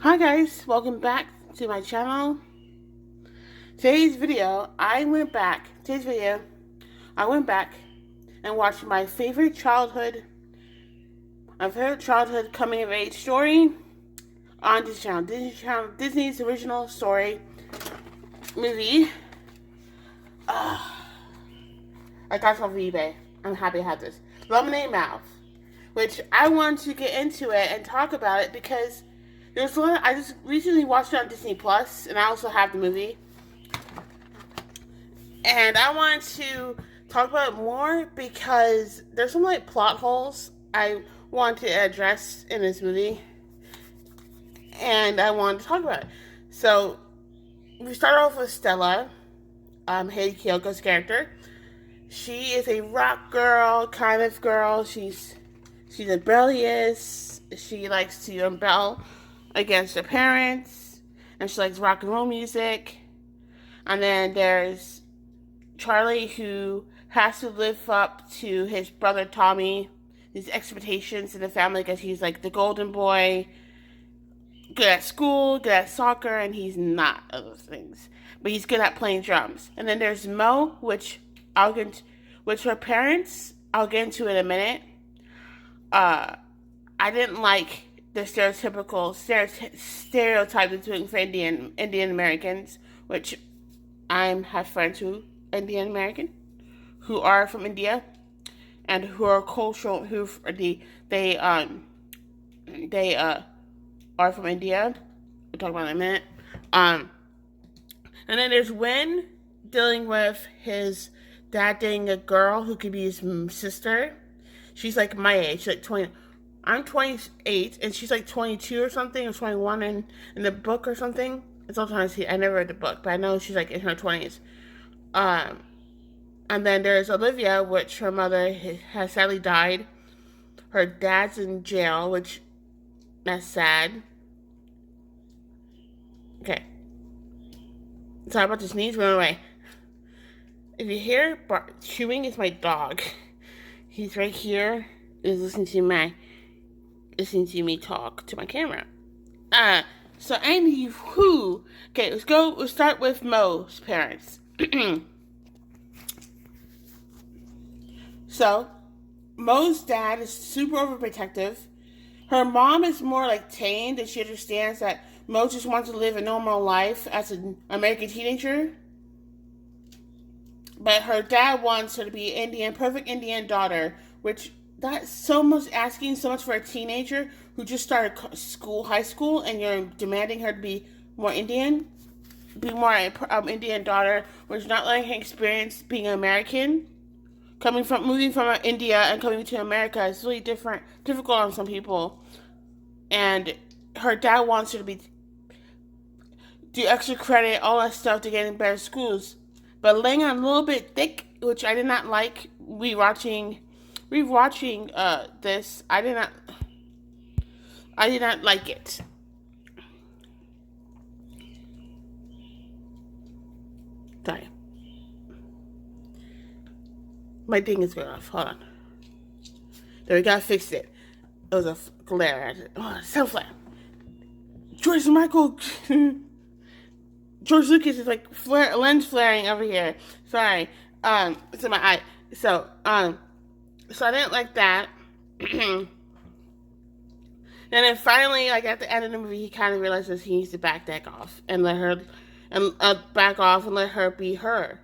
Hi guys, welcome back to my channel. Today's video, I went back and watched my favorite childhood coming of age story on this channel. Disney's original story movie. I got it off of eBay. I'm happy I have this. Lemonade Mouth, which I want to get into it and talk about it because there's a lot. I just recently watched it on Disney Plus, and I also have the movie. And I want to talk about it more because there's some like plot holes I want to address in this movie, and I want to talk about it. So we start off with Stella, Haley Kiyoko character. She is a rock girl kind of girl. She's rebellious. She likes to rebel against her parents, and she likes rock and roll music. And then there's Charlie, who has to live up to his brother Tommy, his expectations in the family, because he's like the golden boy, good at school, good at soccer, and he's not of those things. But he's good at playing drums. And then there's Mo, which her parents, I'll get into in a minute. I didn't like the stereotype between for Indian Americans, which I have friends who Indian American who are from India and who are cultural they are from India. We'll talk about that in a minute. And then there's Win dealing with his dad dating a girl who could be his sister. She's like my age, she's like 20. I'm 28, and she's like 22 or something, or 21 in the book or something. It's all trying to see. I never read the book, but I know she's like in her 20s. And then there's Olivia, which her mother has sadly died. Her dad's in jail, which that's sad. Okay. Sorry about to sneeze, run away. If you hear chewing, it's my dog. He's right here. He's listening to me talk to my camera. So anywho, okay, we'll start with Mo's parents. So, Mo's dad is super overprotective. Her mom is more like tamed, and she understands that Mo just wants to live a normal life as an American teenager. But her dad wants her to be perfect Indian daughter, which that's so much asking so much for a teenager who just started high school, and you're demanding her to be more Indian daughter, which is not letting her experience being American. Moving from India and coming to America is really difficult on some people. And her dad wants her to do extra credit, all that stuff to get in better schools. But laying on a little bit thick, which I did not like rewatching this, I did not like it. Sorry. My thing is going off. Hold on. There, we gotta fix it. It was a glare. Self-flare. George Lucas is like lens flaring over here. Sorry. It's in my eye. So I didn't like that. And then finally, like at the end of the movie, he kind of realizes he needs to back off and let her be her.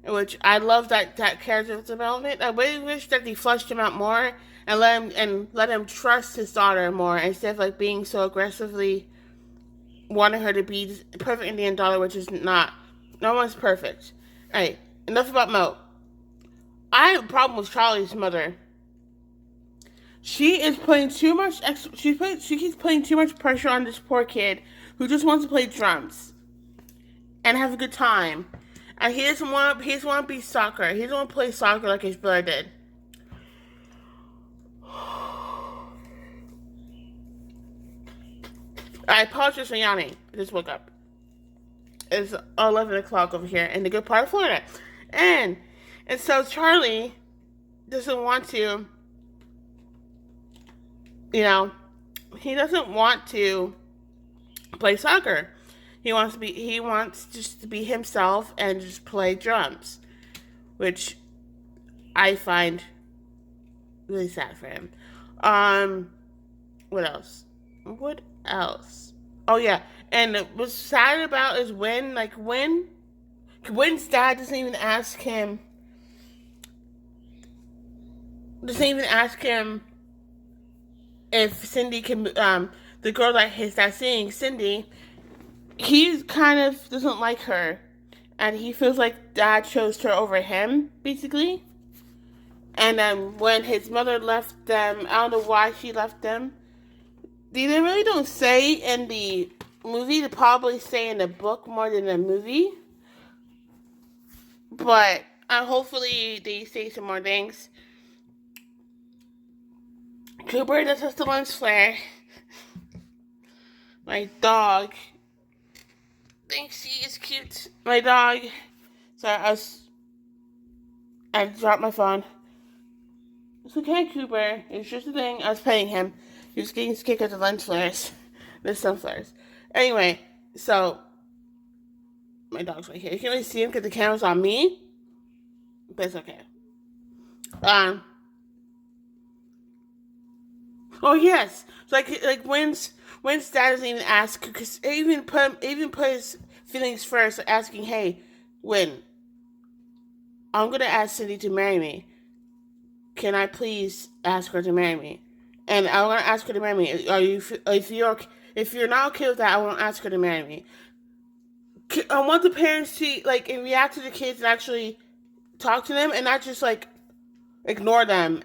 Which I love that character development. I really wish that they fleshed him out more and let him trust his daughter more instead of like being so aggressively wanting her to be the perfect Indian daughter, which is not. No one's perfect. Alright, enough about Mo. I have a problem with Charlie's mother. She is putting too much. She keeps putting too much pressure on this poor kid who just wants to play drums and have a good time. And he doesn't want to be soccer. He doesn't want to play soccer like his brother did. I apologize for yawning. I just woke up. It's 11 o'clock over here in the good part of Florida. And so Charlie doesn't want to, he doesn't want to play soccer. He wants just to be himself and just play drums, which I find really sad for him. Um, what else? What else? Oh yeah, and what's sad about is Wynn's dad doesn't even ask him if Cindy can the girl that his dad's seeing, Cindy, he kind of doesn't like her, and he feels like dad chose her over him, basically. And when his mother left them, I don't know why she left them. They really don't say in the movie. They probably say in the book more than the movie. But hopefully they say some more things. Cooper does have the lens flare. My dog thinks he is cute. My dog. Sorry, I dropped my phone. It's okay, Cooper. It's just a thing. I was petting him. He was getting scared of the lens flares. The sun flares. Anyway, so my dog's right here. You can't really see him because the camera's on me. But it's okay. Oh yes. So like Wynn's dad doesn't even ask because even put his feelings first, asking, "Hey, Wynn, I'm gonna ask Cindy to marry me. Can I please ask her to marry me?" And I'm gonna ask her to marry me. If you're not okay with that, I won't ask her to marry me. I want the parents to like react to the kids and actually talk to them and not just like ignore them.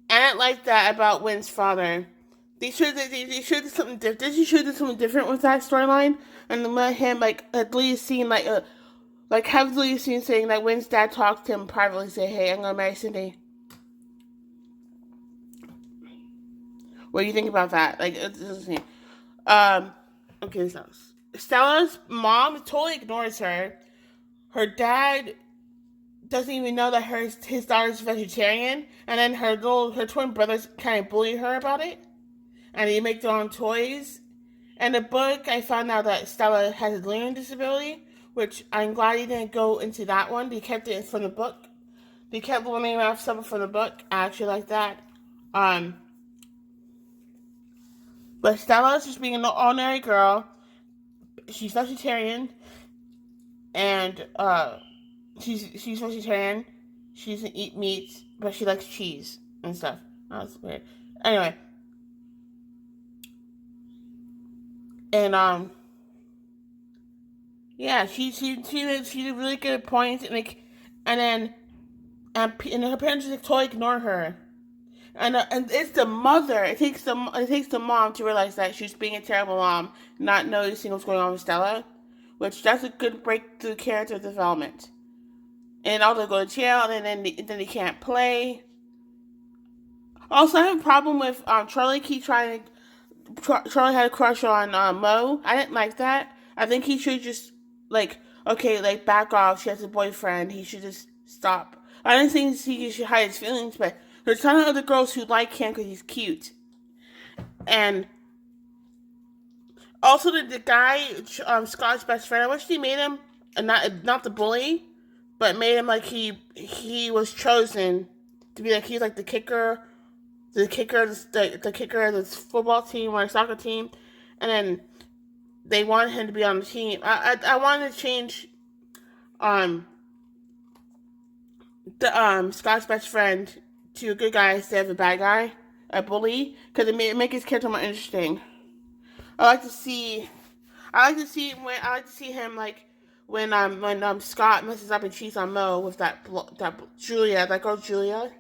And I like that about Wynn's father. They should do something different. They should do something different with that storyline and let him like at least seem like have the lead scene saying that Wynn's dad talked to him privately, say, "Hey, I'm gonna marry Cindy." What do you think about that? Like, um, okay, so Stella's mom totally ignores her. Her dad doesn't even know that his daughter's vegetarian, and then her twin brothers kind of bully her about it, and they make their own toys. In the book, I found out that Stella has a learning disability, which I'm glad he didn't go into that one. They kept it from the book. They kept learning off something from the book. I actually like that. Um, but Stella's just being an ordinary girl. She's vegetarian, and she's vegetarian. She doesn't eat meat, but she likes cheese and stuff. That's weird. Anyway, and yeah, she really good at points, and like, and then and her parents just like, totally ignore her. And it's the mother. It takes the mom to realize that she's being a terrible mom, not noticing what's going on with Stella, which that's a good breakthrough character development. And also go to jail, and then they can't play. Also, I have a problem with Charlie keep trying to. Charlie had a crush on Mo. I didn't like that. I think he should just like okay, like back off. She has a boyfriend. He should just stop. I don't think he should hide his feelings, but there's a ton of other girls who like him because he's cute. And also the guy, Scott's best friend. I wish they made him not the bully, but made him like he was chosen to be like he's like the kicker of this football team or soccer team, and then they wanted him to be on the team. I wanted to change um the Scott's best friend to a good guy instead of a bad guy, a bully, because it make his character more interesting. I like to see I like to see him like when Scott messes up and cheats on Mo with that Julia, that girl Julia,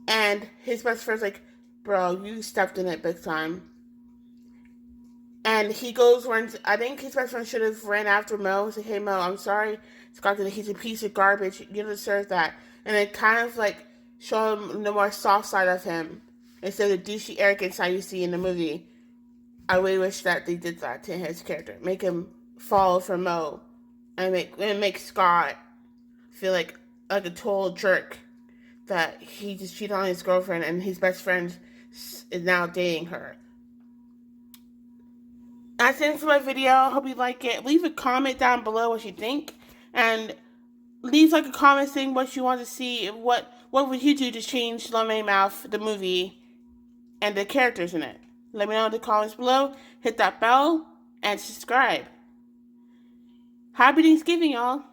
and his best friend's like, "Bro, you stepped in it big time." And he goes runs. I think his best friend should have ran after Mo and said, "Hey Mo, I'm sorry, Scott. He's a piece of garbage. You deserve that." And it kind of like show him the more soft side of him instead of the douchey arrogance I you see in the movie. I really wish that they did that to his character, make him fall for Mo, and make Scott feel like a total jerk that he just cheated on his girlfriend and his best friend is now dating her. That's the end for my video. Hope you like it. Leave a comment down below what you think, and leave like a comment saying what you want to see. What would you do to change *La Mouth* the movie and the characters in it? Let me know in the comments below. Hit that bell and subscribe. Happy Thanksgiving, y'all.